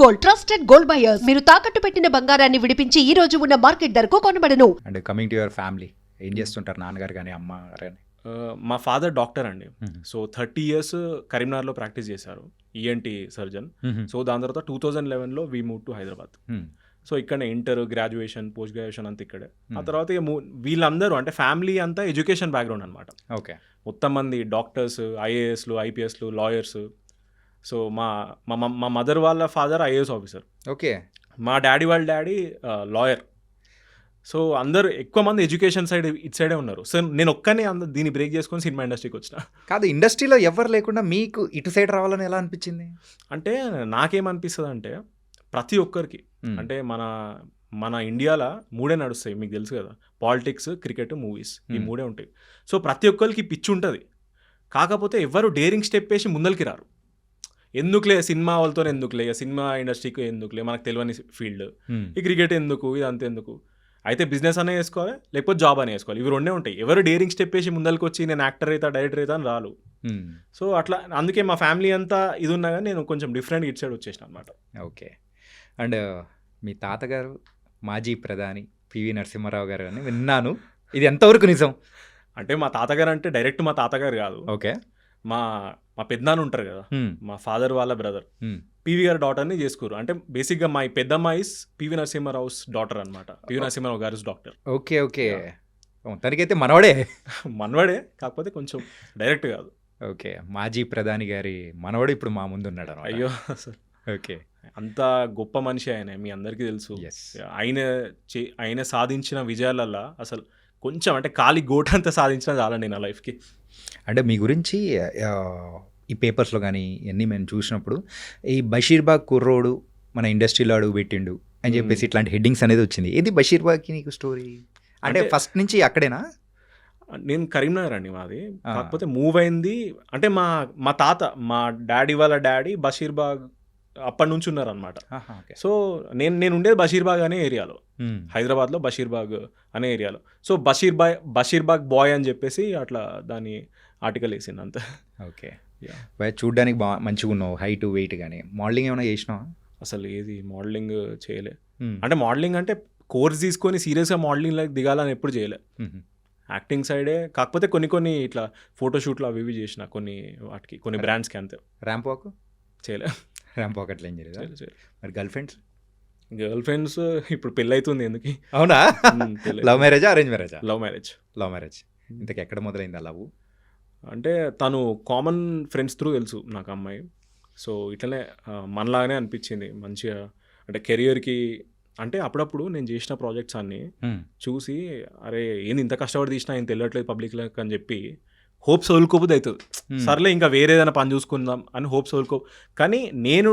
Gold, trusted gold buyers. మీరు తాకట్టు పెట్టిన బంగారాన్ని విడిపించి ఈ రోజు ఉన్న మార్కెట్ ధరకు కొనబడను. And coming to your family, ఏం చేస్తుంటారు నాన్నగారు కానీ అమ్మ కానీ? మా ఫాదర్ డాక్టర్ అండి. సో 30 years కరీంనగర్లో ప్రాక్టీస్ చేశారు, ఈఎన్టీ సర్జన్. సో దాని తర్వాత 2011లో we move to Hyderabad. So ఇక్కడనే ఇంటర్, గ్రాడ్యుయేషన్, పోస్ట్ గ్రాడ్యుయేషన్ అంతా ఇక్కడే. ఆ తర్వాత ఇక వీళ్ళందరూ అంటే ఫ్యామిలీ అంతా ఎడ్యుకేషన్ బ్యాక్గ్రౌండ్ అనమాట. ఓకే, మొత్తం మంది డాక్టర్స్, ఐఏఎస్లు, ఐపీఎస్లు, లాయర్స్. సో మా మా మదర్ వాళ్ళ ఫాదర్ ఐఏఎస్ ఆఫీసర్. ఓకే. మా డాడీ వాళ్ళ డాడీ లాయర్. సో అందరు ఎక్కువ మంది ఎడ్యుకేషన్ సైడ్ ఇటు సైడే ఉన్నారు. సో నేను ఒక్కనే దీన్ని బ్రేక్ చేసుకొని సినిమా ఇండస్ట్రీకి వచ్చిన. కాదు, ఇండస్ట్రీలో ఎవరు లేకుండా మీకు ఇటు సైడ్ రావాలని ఎలా అనిపించింది? అంటే నాకేమనిపిస్తుంది అంటే ప్రతి ఒక్కరికి అంటే మన ఇండియాలో మూడే నడుస్తాయి, మీకు తెలుసు కదా, పాలిటిక్స్, క్రికెట్, మూవీస్, ఈ మూడే ఉంటాయి. సో ప్రతి ఒక్కరికి పిచ్చి ఉంటుంది. కాకపోతే ఎవరు డేరింగ్ స్టెప్ వేసి ముందరికి రారు. ఎందుకులే సినిమా వాళ్ళతో ఎందుకులే, సినిమా ఇండస్ట్రీకి ఎందుకులే, మనకు తెలియని ఫీల్డ్, ఈ క్రికెట్ ఎందుకు, ఇది అంత ఎందుకు, అయితే బిజినెస్ అనే వేసుకోవాలి, లేకపోతే జాబ్ అనే వేసుకోవాలి, ఇవి రెండే ఉంటాయి. ఎవరు డేరింగ్ స్టెప్ వేసి ముందరికి వచ్చి నేను యాక్టర్ అవుతా, డైరెక్టర్ అవుతా అని రాలు. సో అట్లా అందుకే మా ఫ్యామిలీ అంతా ఇది ఉన్నా కానీ నేను కొంచెం డిఫరెంట్ ఇటు సైడ్ వచ్చేసిన అనమాట. ఓకే. అండ్ మీ తాతగారు మాజీ ప్రధాని పివి నరసింహారావు గారు అని విన్నాను, ఇది ఎంతవరకు నిజం? అంటే మా తాతగారు అంటే డైరెక్ట్ మా తాతగారు కాదు. ఓకే. మా పెద్దనాన్న ఉంటారు కదా, మా ఫాదర్ వాళ్ళ బ్రదర్, పివి గారి డాటర్ని చేసుకోరు. అంటే బేసిక్గా మా పెద్దమ్మాయి పివి నరసింహారావుస్ డాటర్ అనమాట. పివి నరసింహారావు గారు డాక్టర్. Okay okay. తనకైతే మనవడే. మనవడే, కాకపోతే కొంచెం డైరెక్ట్ కాదు. ఓకే. మాజీ ప్రధాని గారి మనవడు ఇప్పుడు మా ముందు ఉన్నాడు. అయ్యో సార్. ఓకే. అంత గొప్ప మనిషి ఆయన, మీ అందరికీ తెలుసు. ఆయన సాధించిన విజయాలల్లో అసలు కొంచెం అంటే ఖాళీ గోటంతా సాధించిన చాలండి నా లైఫ్కి. అంటే మీ గురించి ఈ పేపర్స్లో కానీ ఇవన్నీ మేము చూసినప్పుడు ఈ బషీర్బాగ్ కుర్రోడు మన ఇండస్ట్రీలో అడుగు పెట్టిండు అని చెప్పేసి ఇట్లాంటి హెడ్డింగ్స్ అనేది వచ్చింది. ఏది బషీర్బాగ్కి నీకు స్టోరీ? అంటే ఫస్ట్ నుంచి అక్కడేనా? నేను కరీంనగర్ అండి మాది, కాకపోతే మూవ్ అయింది అంటే మా తాత, మా డాడీ వాళ్ళ డాడీ బషీర్బాగ్ అప్పటి నుంచి ఉన్నారనమాట. సో నేను ఉండేది బషీర్బాగ్ అనే ఏరియాలో, హైదరాబాద్లో బషీర్బాగ్ అనే ఏరియాలో. సో బషీర్బాగ్ బాయ్ అని చెప్పేసి అట్లా దాని ఆర్టికల్ వేసింది అంతే. ఓకే. చూడ్డానికి బాగా మంచిగా ఉన్నావు, హైట్, వెయిట్. కానీ మోడలింగ్ ఏమైనా చేసినావా? అసలు ఏది మోడలింగ్ చేయలే. అంటే మోడలింగ్ అంటే కోర్స్ తీసుకొని సీరియస్గా మోడలింగ్ లైక్ దిగాలని ఎప్పుడు చేయలే. యాక్టింగ్ సైడే, కాకపోతే కొన్ని ఇట్లా ఫోటోషూట్లు అవి ఇవి చేసిన వాటికి కొన్ని బ్రాండ్స్కి అంతే. ర్యాంప్ వాక్ చేయలే. ర్యాంప్ వాక్ అట్లా ఏం చేయలేదు. మరి గర్ల్ ఫ్రెండ్స్ ఇప్పుడు పెళ్ళి అవుతుంది ఎందుకు? అవునా? లవ్ మ్యారేజా, అరేంజ్ మ్యారేజా? Love marriage. ఇంతకు ఎక్కడ మొదలైంది ఆ లవ్? అంటే తను కామన్ ఫ్రెండ్స్ త్రూ తెలుసు నాకు అమ్మాయి. సో ఇట్లనే మనలాగానే అనిపించింది మంచిగా. అంటే కెరియర్కి అంటే అప్పుడప్పుడు నేను చేసిన ప్రాజెక్ట్స్ అన్నీ చూసి అరే ఏంది ఇంత కష్టపడి తీసినా ఏం తెలియట్లేదు పబ్లిక్ అని చెప్పి హోప్స్ వదులుకోబోద్ది అవుతుంది. సర్లే ఇంకా వేరే ఏదైనా పని చూసుకుందాం అని హోప్స్ కానీ నేను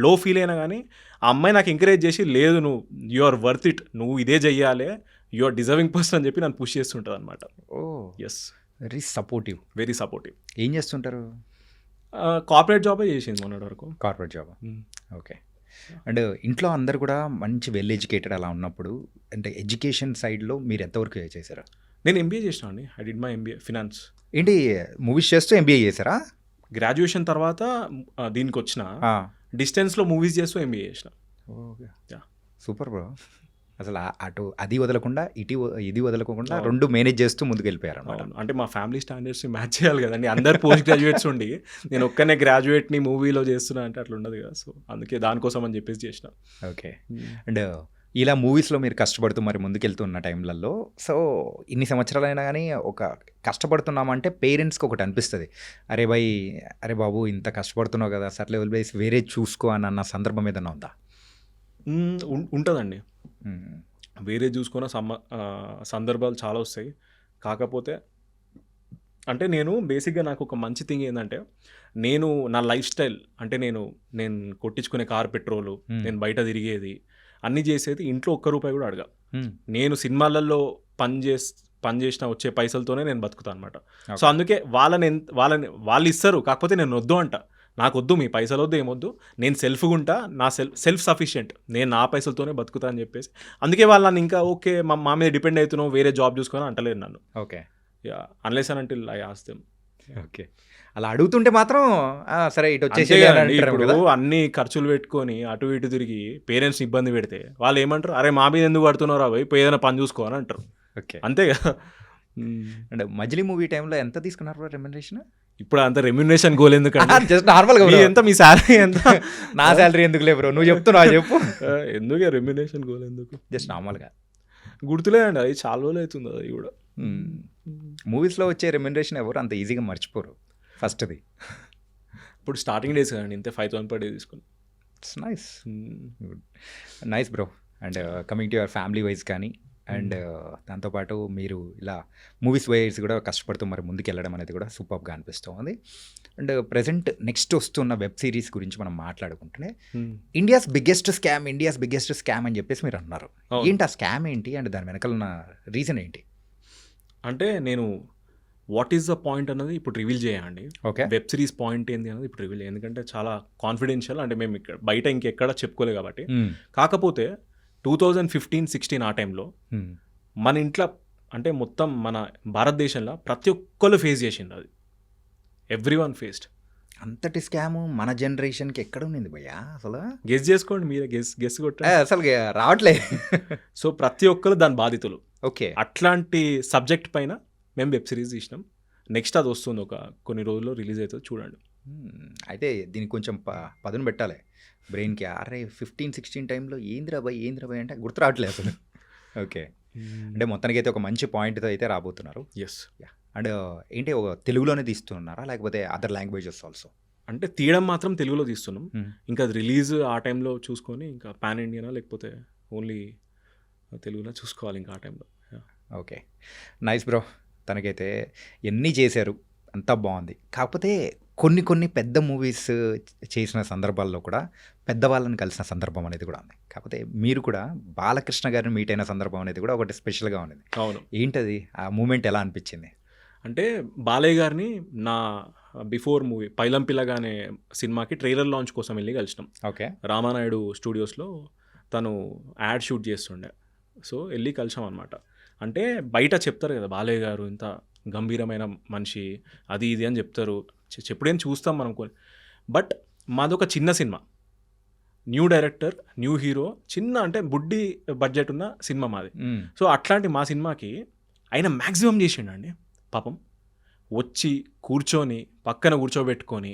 లో ఫీల్ అయినా కానీ ఆ అమ్మాయి నాకు ఎంకరేజ్ చేసి లేదు నువ్వు యు ఆర్ వర్త్ ఇట్, నువ్వు ఇదే చెయ్యాలి, యు ఆర్ డిజర్వింగ్ పర్సన్ అని చెప్పి నన్ను పుష్ చేస్తుంటుంది అనమాట. ఓ ఎస్, వెరీ సపోర్టివ్. ఏం చేస్తుంటారు? కార్పొరేట్ జాబే చేసింది మొన్నటి వరకు. Corporate job. ఓకే. అండ్ ఇంట్లో అందరు కూడా మంచి వెల్ ఎడ్యుకేటెడ్ అలా ఉన్నప్పుడు అంటే ఎడ్యుకేషన్ సైడ్లో మీరు ఎంతవరకు చేశారు? నేను ఎంబీఏ చేసిన అండి. I did my MBA finance. ఏంటి మూవీస్ చేస్తూ ఎంబీఏ చేశారా? గ్రాడ్యుయేషన్ తర్వాత దీనికి వచ్చిన, డిస్టెన్స్లో మూవీస్ చేస్తూ ఎంబీఏ చేసిన. Super bro. అసలు అటు అది వదలకుండా ఇది వదలకుండా రెండు మేనేజ్ చేస్తూ ముందుకు వెళ్ళిపోయారు అనమాట. అంటే మా ఫ్యామిలీ స్టాండర్డ్స్ మ్యాచ్ చేయాలి కదండి. అందరు పోస్ట్ గ్రాడ్యుయేట్స్ ఉండి నేను ఒక్కనే గ్రాడ్యుయేట్ని మూవీలో చేస్తున్నా అంటే అట్లా ఉండదు కదా. సో అందుకే దానికోసం అని చెప్పేసి చేసిన. ఓకే. అండ్ ఇలా మూవీస్లో మీరు కష్టపడుతూ మరి ముందుకెళ్తున్న టైంలలో సో ఇన్ని సంవత్సరాలైనా కానీ ఒక కష్టపడుతున్నామంటే పేరెంట్స్కి ఒకటి అనిపిస్తుంది, అరే బాబు ఇంత కష్టపడుతున్నావు కదా, సర్లే వదిలేసి వేరే చూసుకో అన్న సందర్భం ఏదైనా ఉందా? ఉంటుందండి. వేరే చూసుకున్న సందర్భాలు చాలా వస్తాయి. కాకపోతే అంటే నేను బేసిక్గా నాకు ఒక మంచి థింగ్ ఏంటంటే నేను నా లైఫ్ స్టైల్ అంటే నేను కొట్టించుకునే కార్ పెట్రోలు, నేను బయట తిరిగేది అన్నీ చేసేది ఇంట్లో ఒక్క రూపాయి కూడా అడగా. నేను సినిమాలలో పని చేసిన వచ్చే పైసలతోనే నేను బతుకుతాను అనమాట. సో అందుకే వాళ్ళు ఇస్తారు, కాకపోతే నేను వద్దు అంట. నాకు వద్దు, మీ పైసలు వద్దు, ఏమొద్దు, నేను సెల్ఫ్గా ఉంటా, నా సెల్ఫ్ సఫిషియెంట్, నేను నా పైసలతోనే బతుకుతా అని చెప్పేసి అందుకే వాళ్ళు నన్ను ఇంకా ఓకే మా మీద డిపెండ్ అవుతున్నావు, వేరే జాబ్ చూసుకొని అంటలేదు నన్ను. Okay. Unless and until I ask them. Okay. అలా అడుగుతుంటే మాత్రం సరే ఇటు అంతే వచ్చేసి కదండి. ఇప్పుడు అన్ని ఖర్చులు పెట్టుకొని అటు ఇటు తిరిగి పేరెంట్స్ని ఇబ్బంది పెడితే వాళ్ళు ఏమంటారు, అరే మా మీద ఎందుకు పడుతున్నారా పోయి పోయి ఏదైనా పని చూసుకో అని అంటారు. ఓకే. అంతే కదా. అండ్ మజిలీ మూవీ టైంలో ఎంత తీసుకున్నారు రెమ్యునరేషన్? ఇప్పుడు అంత రెమ్యునరేషన్ గోల్ ఎందుకండి? జస్ట్ నార్మల్గా ఎంత మీ శాలరీ ఎంత? నా శాలరీ ఎందుకు లేవు బ్రో, నువ్వు చెప్తున్నావు చెప్పు. ఎందుకు రెమ్యునరేషన్ గోల్ ఎందుకు? జస్ట్ నార్మల్గా గుర్తులేదండి, అది చాలా రోజులు అవుతుంది అది కూడా. మూవీస్లో వచ్చే రెమ్యునరేషన్ ఎవరు అంత ఈజీగా మర్చిపోరు. ఫస్ట్ది ఇప్పుడు స్టార్టింగ్ డేస్ కదండి, ఇంతే 5,000 per day తీసుకుని. It's nice, nice bro. And coming to your family wise కానీ అండ్ దాంతోపాటు మీరు ఇలా మూవీస్ వైజ్ కూడా కష్టపడుతూ మరి ముందుకు వెళ్ళడం అనేది కూడా సూపర్గా అనిపిస్తుంది. అండ్ ప్రజెంట్ నెక్స్ట్ వస్తున్న వెబ్ సిరీస్ గురించి మనం మాట్లాడుకుంటూనే ఇండియాస్ బిగ్గెస్ట్ స్కామ్ అని చెప్పేసి మీరు అన్నారు. ఏంటి ఆ స్కామ్ ఏంటి అండ్ దాని వెనకాల ఉన్న రీజన్ ఏంటి? అంటే నేను వాట్ ఈస్ ద పాయింట్ అన్నది ఇప్పుడు రివీల్ చేయండి. ఓకే. వెబ్ సిరీస్ పాయింట్ ఏంది అన్నది ఇప్పుడు రివీల్, ఎందుకంటే చాలా కాన్ఫిడెన్షియల్, అంటే మేము ఇక్కడ బయట ఇంకెక్కడ చెప్పుకోలేదు కాబట్టి. కాకపోతే 2015-16 ఆ టైంలో మన ఇంట్లో అంటే మొత్తం మన భారతదేశంలో ప్రతి ఒక్కరు ఫేస్ చేసింది అది. Everyone faced. అంతటి స్కామ్ మన జనరేషన్కి ఎక్కడ ఉంది భయ్యా అసలు? గెస్ చేసుకోండి మీరే, గెస్ కొట్టండి. అసలు రావట్లే. సో ప్రతి ఒక్కరు దాని బాధితులు. ఓకే. అట్లాంటి సబ్జెక్ట్ పైన మేము వెబ్ సిరీస్ తీసినాం. నెక్స్ట్ అది వస్తుంది, ఒక కొన్ని రోజుల్లో రిలీజ్ అవుతుంది, చూడండి. అయితే దీనికి కొంచెం పదును పెట్టాలి బ్రెయిన్కి. అరే 15-16 టైంలో ఏందిరా బాయ్ అంటే గుర్తు రావట్లేదు అసలు. ఓకే. అంటే మొత్తానికి అయితే ఒక మంచి పాయింట్తో అయితే రాబోతున్నారు. ఎస్. అండ్ ఏంటి ఒక తెలుగులోనే తీస్తున్నారా లేకపోతే అదర్ లాంగ్వేజెస్ ఆల్సో? అంటే తీయడం మాత్రం తెలుగులో తీస్తున్నాం. ఇంకా అది రిలీజ్ ఆ టైంలో చూసుకొని ఇంకా పాన్ ఇండియానా లేకపోతే ఓన్లీ తెలుగులో చూసుకోవాలి ఇంకా ఆ టైంలో. Okay, nice bro. తనకైతే ఎన్ని చేశారు అంతా బాగుంది. కాకపోతే కొన్ని పెద్ద మూవీస్ చేసిన సందర్భాల్లో కూడా పెద్దవాళ్ళని కలిసిన సందర్భం అనేది కూడా ఉంది. కాకపోతే మీరు కూడా బాలకృష్ణ గారిని మీట్ అయిన సందర్భం అనేది కూడా ఒకటి స్పెషల్గా ఉన్నది. అవును. ఏంటది ఆ మూమెంట్ ఎలా అనిపించింది? అంటే బాలయ్య గారిని నా బిఫోర్ మూవీ పైలం పిల్లగా అనే సినిమాకి ట్రైలర్ లాంచ్ కోసం వెళ్ళి కలిసినాం. ఓకే. రామానాయుడు స్టూడియోస్లో తను యాడ్ షూట్ చేస్తుండే. సో వెళ్ళి కలిసాం అనమాట. అంటే బయట చెప్తారు కదా బాలయ్య గారు ఇంత గంభీరమైన మనిషి అది ఇది అని చెప్తారు, ఎప్పుడేం చూస్తాం మనం కొన్ని. బట్ మాదొక చిన్న cinema, new director, new hero, చిన్న అంటే బుడ్డి బడ్జెట్ ఉన్న సినిమా మాది. సో అట్లాంటి మా సినిమాకి ఆయన మ్యాక్సిమం చేసిండండి పాపం. వచ్చి కూర్చొని పక్కన కూర్చోబెట్టుకొని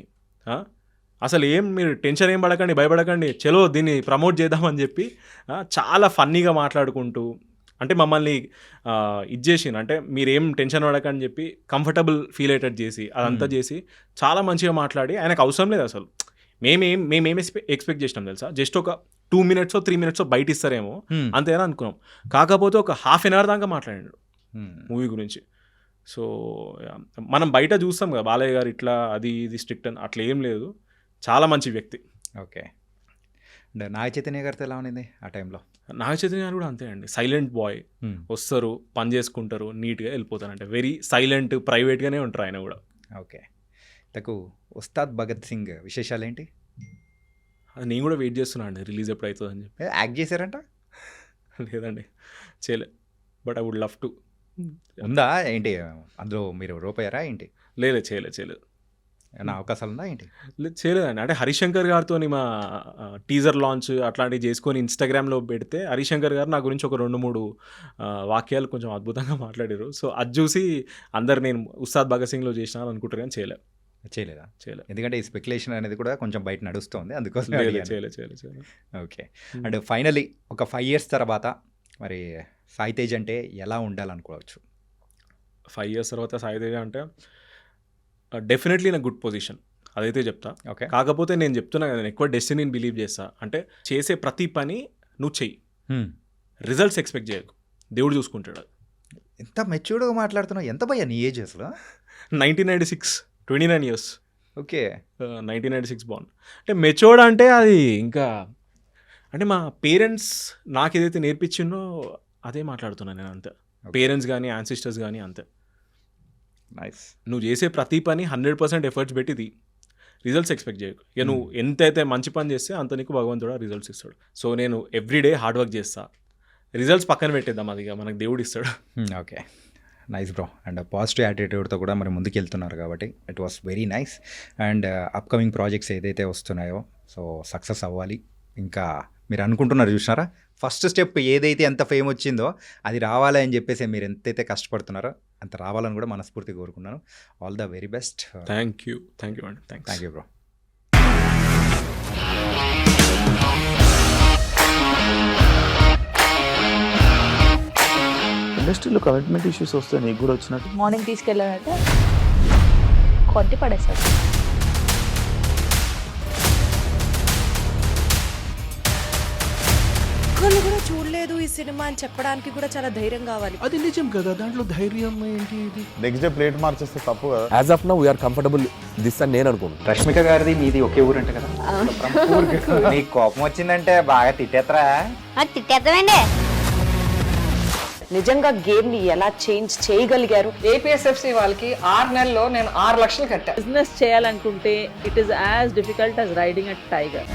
అసలు ఏం మీరు టెన్షన్ ఏం పడకండి, భయపడకండి, చలో దీన్ని ప్రమోట్ చేద్దామని చెప్పి చాలా ఫన్నీగా మాట్లాడుకుంటూ అంటే మమ్మల్ని ఇచ్చేసిండు. అంటే మీరేం టెన్షన్ పడకని చెప్పి కంఫర్టబుల్ ఫీల్ అయ్యేటట్టు చేసి అదంతా చేసి చాలా మంచిగా మాట్లాడి, ఆయనకు అవసరం లేదు అసలు. మేమేం ఎక్స్పెక్ట్ చేసినాం తెలుసా, జస్ట్ ఒక 2 minutes 3 minutes బయట ఇస్తారేమో అంతేనా అనుకున్నాం. కాకపోతే ఒక ½ hour దాకా మాట్లాడాడు మూవీ గురించి. సో మనం బయట చూస్తాం కదా బాలయ్య గారు ఇట్లా అది ఇది స్ట్రిక్ట్ అని, అట్లా ఏం లేదు, చాలా మంచి వ్యక్తి. ఓకే. అండ్ నాగ చైతన్య గారితో ఎలా ఉంది ఆ టైంలో? నాగ చైతన్య గారు కూడా అంతే అండి, సైలెంట్ బాయ్. వస్తారు, పని చేసుకుంటారు, నీట్గా వెళ్ళిపోతారు. అంటే వెరీ సైలెంట్, ప్రైవేట్గానే ఉంటారు ఆయన కూడా. ఓకే. తకు ఉస్తాద్ భగత్ సింగ్ విశేషాలు ఏంటి? అది నేను కూడా వెయిట్ చేస్తున్నాను అండి, రిలీజ్ ఎప్పుడు అవుతుంది అని చెప్పి. యాక్ట్ చేశారంట? లేదండి, చేయలే, but I would love to. ఉందా ఏంటి అందులో, మీరు రూపాయారా ఏంటి? చేయలేదు. ఏమైనా అవకాశాలు ఉందా ఏంటి? చేయలేదండి. అంటే హరిశంకర్ గారితో మా టీజర్ లాంచ్ అట్లాంటివి చేసుకొని ఇన్స్టాగ్రామ్లో పెడితే హరిశంకర్ గారు నా గురించి ఒక 2-3 వాక్యాలు కొంచెం అద్భుతంగా మాట్లాడారు. సో అది చూసి అందరు నేను ఉస్తాద్ భగత్ సింగ్లో చేసినాను అనుకుంటారు, కానీ చేయలేదు. ఎందుకంటే ఈ స్పెక్యులేషన్ అనేది కూడా కొంచెం బయట నడుస్తుంది, అందుకోసం చేయలేదు. ఓకే. అండ్ ఫైనలీ ఒక 5 years తర్వాత మరి సాయి తేజ్ అంటే ఎలా ఉండాలనుకోవచ్చు? 5 years తర్వాత సాయి తేజ్ అంటే డెఫినెట్లీ నా గుడ్ పొజిషన్, అదైతే చెప్తా. ఓకే. కాకపోతే నేను చెప్తున్నా కదా, నేను ఎక్కువ డెస్టినీని బిలీవ్ చేస్తా. అంటే చేసే ప్రతి పని నువ్వు చెయ్యి, రిజల్ట్స్ ఎక్స్పెక్ట్ చేయకు, దేవుడు చూసుకుంటాడు. ఎంత మెచ్యూర్డ్గా మాట్లాడుతున్నావు. ఎంత భయ్యా నీ ఏజ్ అసలు? 1996, 29 years. ఓకే. 1996 బాండ్. అంటే మెచ్యూర్డ్ అంటే అది ఇంకా అంటే మా పేరెంట్స్ నాకు ఏదైతే నేర్పించిందో అదే మాట్లాడుతున్నాను నేను, అంతే. పేరెంట్స్ కానీ యాన్సిస్టర్స్ కానీ అంతే. నైస్. నువ్వు చేసే ప్రతి పని 100% ఎఫర్ట్స్ పెట్టిది, రిజల్ట్స్ ఎక్స్పెక్ట్ చేయకు. ఇక నువ్వు ఎంతైతే మంచి పని చేస్తే అంత నీకు భగవంతుడు రిజల్ట్స్ ఇస్తాడు. సో నేను ఎవ్రీడే హార్డ్ వర్క్ చేస్తా, రిజల్ట్స్ పక్కన పెట్టేద్దాం, అది మనకు దేవుడు ఇస్తాడు. Okay, nice bro. And positive యాటిట్యూడ్తో కూడా మరి ముందుకు వెళ్తున్నారు కాబట్టి it was very nice. And upcoming projects ఏదైతే వస్తున్నాయో సో సక్సెస్ అవ్వాలి. ఇంకా మీరు అనుకుంటున్నారు చూసినారా, ఫస్ట్ స్టెప్ ఏదైతే ఎంత ఫేమ్ వచ్చిందో అది రావాలి అని చెప్పేసి మీరు ఎంతైతే కష్టపడుతున్నారో అంత రావాలని కూడా మనస్ఫూర్తిగా కోరుకున్నాను. All the very best. Thank you అండి. Thank you bro. ఇండస్ట్రీలో కమిట్మెంట్ ఇష్యూస్ వస్తే నీకు కూడా వచ్చినట్టు? మార్నింగ్ తీసుకెళ్ళానంటే కొట్టి పడేసాడు. ఒక్కళ్ళు కూడా చూడలేదు ఈ సినిమా అని చెప్పడానికి కూడా చాలా ధైర్యం కావాలి. అది నిజం కదా, దాంట్లో ధైర్యం ఏంటి? ఇది నెక్స్ట్ డే ప్లేట్ మార్చేస్తే తప్పు కదా. As of now we are comfortable this అని నేను అనుకుంటున్నాను. రష్మిక గారిది మీది ఒకే ఊరు అంట కదా? మీకు కోపం వచ్చిందంటే బాగా తిట్టేత్తరా? తిట్టేద్దామండి. నిజంగా గేమ్ ని ఎలా చేంజ్ చేయగలిగారు? ఏపీఎస్ఎఫ్సి వాళ్ళకి 6 నెలల్లో నేను 6 లక్షలు కట్టా. బిజినెస్ చేయాలనుకుంటే it is as difficult as riding a tiger.